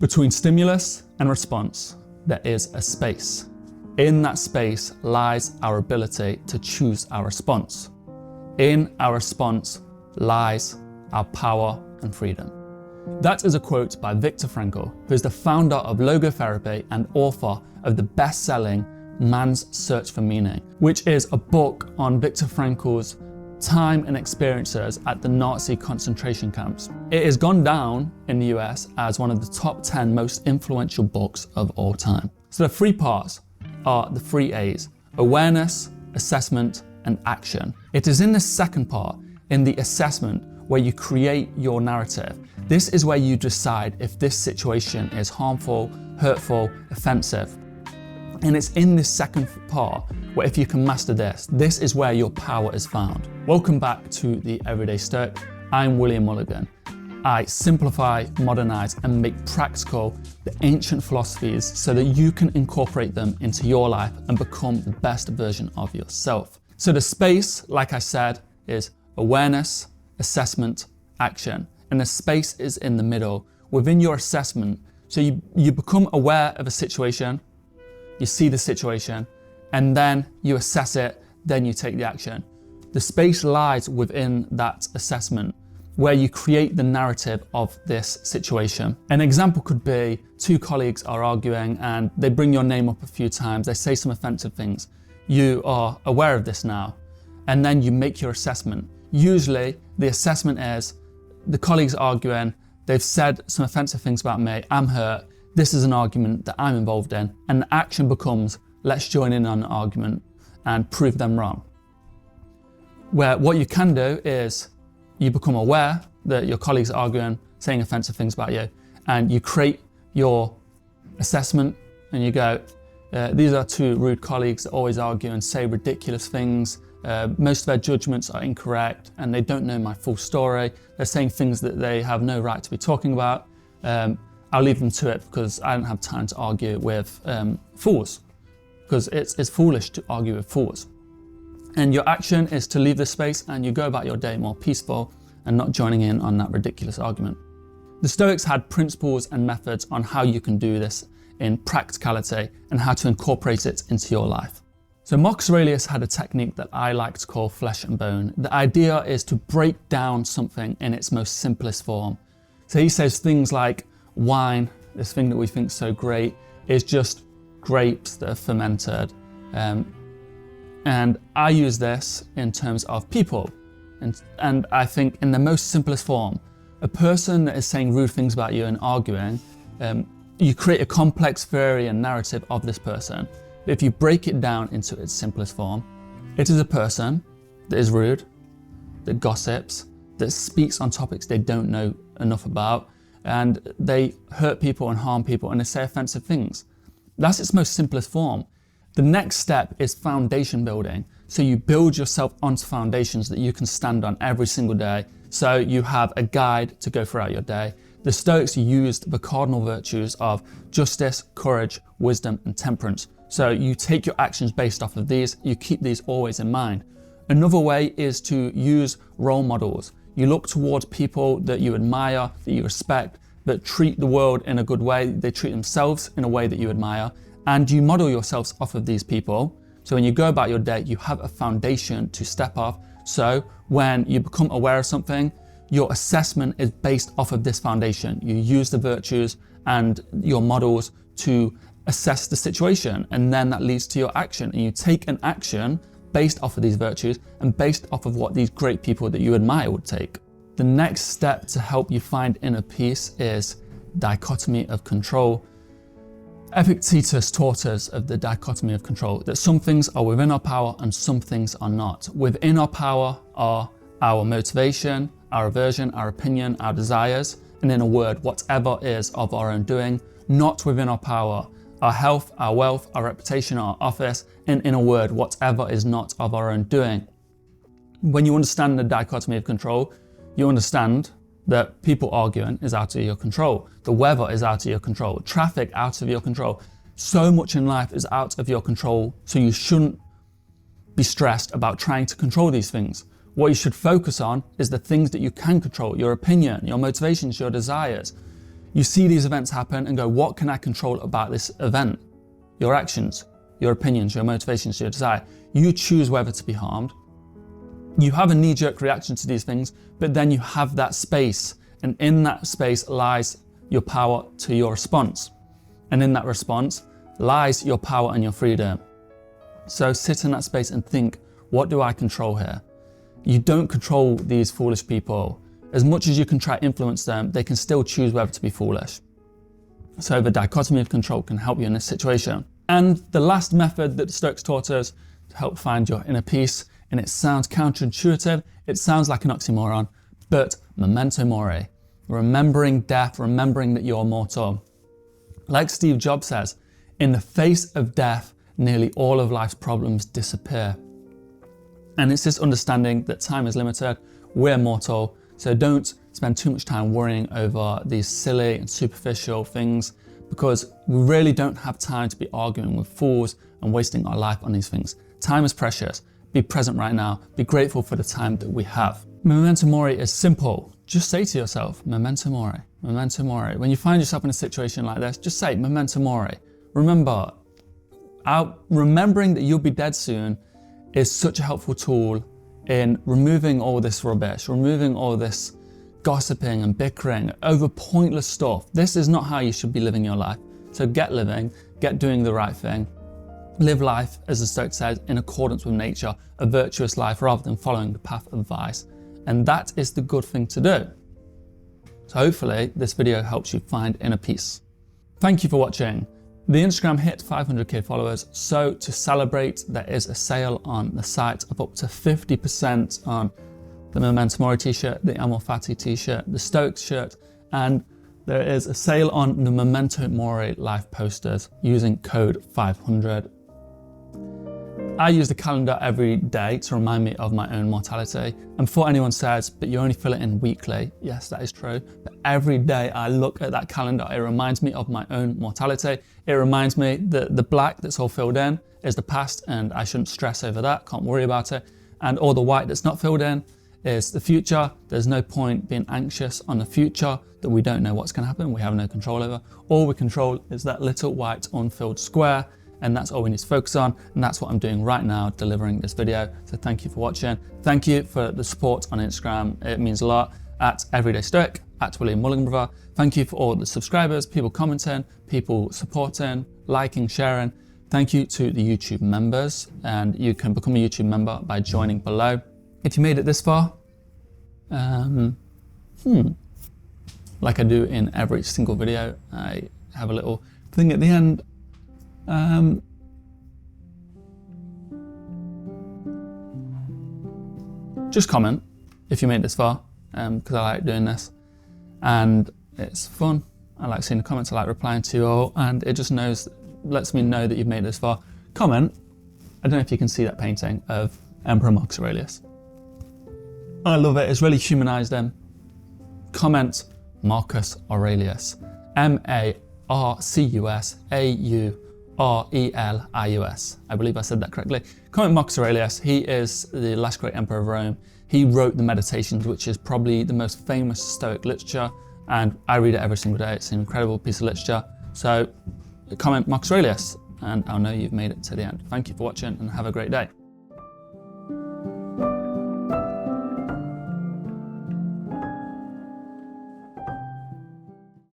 Between stimulus and response, there is a space. In that space lies our ability to choose our response. In our response lies our power and freedom. That is a quote by Viktor Frankl, who is the founder of logotherapy and author of the best-selling Man's Search for Meaning, which is a book on Viktor Frankl's time and experiences at the Nazi concentration camps. It has gone down in the US as one of the top 10 most influential books of all time. So the three parts are the three A's: awareness, assessment, and action. It is in the second part, in the assessment, where you create your narrative. This is where you decide if this situation is harmful, hurtful, offensive. And it's in this second part where if you can master this is where your power is found. Welcome back to The Everyday Stoic. I'm William Mulligan. I simplify, modernize, and make practical the ancient philosophies so that you can incorporate them into your life and become the best version of yourself. So the space, like I said, is awareness, assessment, action. And the space is in the middle within your assessment. So you become aware of a situation, you see the situation, and then you assess it, then you take the action. The space lies within that assessment where you create the narrative of this situation. An example could be two colleagues are arguing and they bring your name up a few times, they say some offensive things. You are aware of this now, and then you make your assessment. Usually the assessment is, the colleagues are arguing, they've said some offensive things about me, I'm hurt, this is an argument that I'm involved in, and the action becomes, let's join in on an argument and prove them wrong. Where what you can do is you become aware that your colleagues are arguing, saying offensive things about you, and you create your assessment and you go, these are two rude colleagues that always argue and say ridiculous things. Most of their judgments are incorrect and they don't know my full story. They're saying things that they have no right to be talking about. I'll leave them to it because I don't have time to argue with fools, because it's foolish to argue with fools. And your action is to leave this space and you go about your day more peaceful and not joining in on that ridiculous argument. The Stoics had principles and methods on how you can do this in practicality and how to incorporate it into your life. So Marcus Aurelius had a technique that I like to call flesh and bone. The idea is to break down something in its most simplest form. So he says things like wine, this thing that we think is so great, is just grapes that are fermented. And I use this in terms of people. And I think in the most simplest form, a person that is saying rude things about you and arguing, you create a complex theory and narrative of this person. If you break it down into its simplest form, it is a person that is rude, that gossips, that speaks on topics they don't know enough about, and they hurt people and harm people and they say offensive things. That's its most simplest form. The next step is foundation building. So you build yourself onto foundations that you can stand on every single day. So you have a guide to go throughout your day. The Stoics used the cardinal virtues of justice, courage, wisdom, and temperance. So you take your actions based off of these, you keep these always in mind. Another way is to use role models. You look towards people that you admire, that you respect, that treat the world in a good way, they treat themselves in a way that you admire, and you model yourselves off of these people. So when you go about your day, you have a foundation to step off. So when you become aware of something, your assessment is based off of this foundation. You use the virtues and your models to assess the situation, and then that leads to your action. And you take an action based off of these virtues and based off of what these great people that you admire would take. The next step to help you find inner peace is Dichotomy of Control. Epictetus taught us of the dichotomy of control, that some things are within our power and some things are not. Within our power are our motivation, our aversion, our opinion, our desires, and in a word, whatever is of our own doing. Not within our power, our health, our wealth, our reputation, our office, and in a word, whatever is not of our own doing. When you understand the dichotomy of control, you understand that people arguing is out of your control. The weather is out of your control. Traffic out of your control. So much in life is out of your control, so you shouldn't be stressed about trying to control these things. What you should focus on is the things that you can control, your opinion, your motivations, your desires. You see these events happen and go, what can I control about this event? Your actions, your opinions, your motivations, your desire. You choose whether to be harmed. You have a knee-jerk reaction to these things, but then you have that space, and in that space lies your power to your response. And in that response lies your power and your freedom. So sit in that space and think, what do I control here? You don't control these foolish people. As much as you can try to influence them, they can still choose whether to be foolish. So the dichotomy of control can help you in this situation. And the last method that the Stoics taught us to help find your inner peace, and it sounds counterintuitive, it sounds like an oxymoron, but Memento Mori, remembering death, remembering that you're mortal. Like Steve Jobs says, in the face of death, nearly all of life's problems disappear. And it's this understanding that time is limited, we're mortal, so don't spend too much time worrying over these silly and superficial things, because we really don't have time to be arguing with fools and wasting our life on these things. Time is precious. Be present right now. Be grateful for the time that we have. Memento Mori is simple. Just say to yourself, Memento Mori, Memento Mori. When you find yourself in a situation like this, just say Memento Mori. Remember, remembering that you'll be dead soon is such a helpful tool in removing all this rubbish, removing all this gossiping and bickering over pointless stuff. This is not how you should be living your life. So get living, get doing the right thing. Live life, as the Stoic says, in accordance with nature, a virtuous life rather than following the path of vice. And that is the good thing to do. So hopefully this video helps you find inner peace. Thank you for watching. The Instagram hit 500k followers, so to celebrate, there is a sale on the site of up to 50% on the Memento Mori t-shirt, the Amor Fati t-shirt, the Stoic shirt, and there is a sale on the Memento Mori life posters using code 500. I use the calendar every day to remind me of my own mortality. And before anyone says, but you only fill it in weekly, yes, that is true. But every day I look at that calendar, it reminds me of my own mortality. It reminds me that the black that's all filled in is the past and I shouldn't stress over that, can't worry about it. And all the white that's not filled in is the future. There's no point being anxious on the future that we don't know what's going to happen, we have no control over. All we control is that little white unfilled square, and that's all we need to focus on, and that's what I'm doing right now, delivering this video. So thank you for watching. Thank you for the support on Instagram. It means a lot. At Everyday Stoic, at MulliganBrothers. Thank you for all the subscribers, people commenting, people supporting, liking, sharing. Thank you to the YouTube members, and you can become a YouTube member by joining below. If you made it this far, like I do in every single video, I have a little thing at the end. Just comment if you made it this far, because I like doing this and it's fun. I like seeing the comments, I like replying to you all, and it just lets me know that you've made it this far. Comment. I don't know if you can see that painting of Emperor Marcus Aurelius. I love it, it's really humanized him. Comment Marcus Aurelius, Marcus. I believe I said that correctly. Comment Marcus Aurelius. He is the last great emperor of Rome. He wrote the Meditations, which is probably the most famous Stoic literature, and I read it every single day. It's an incredible piece of literature. So comment Marcus Aurelius, and I'll know you've made it to the end. Thank you for watching, and have a great day.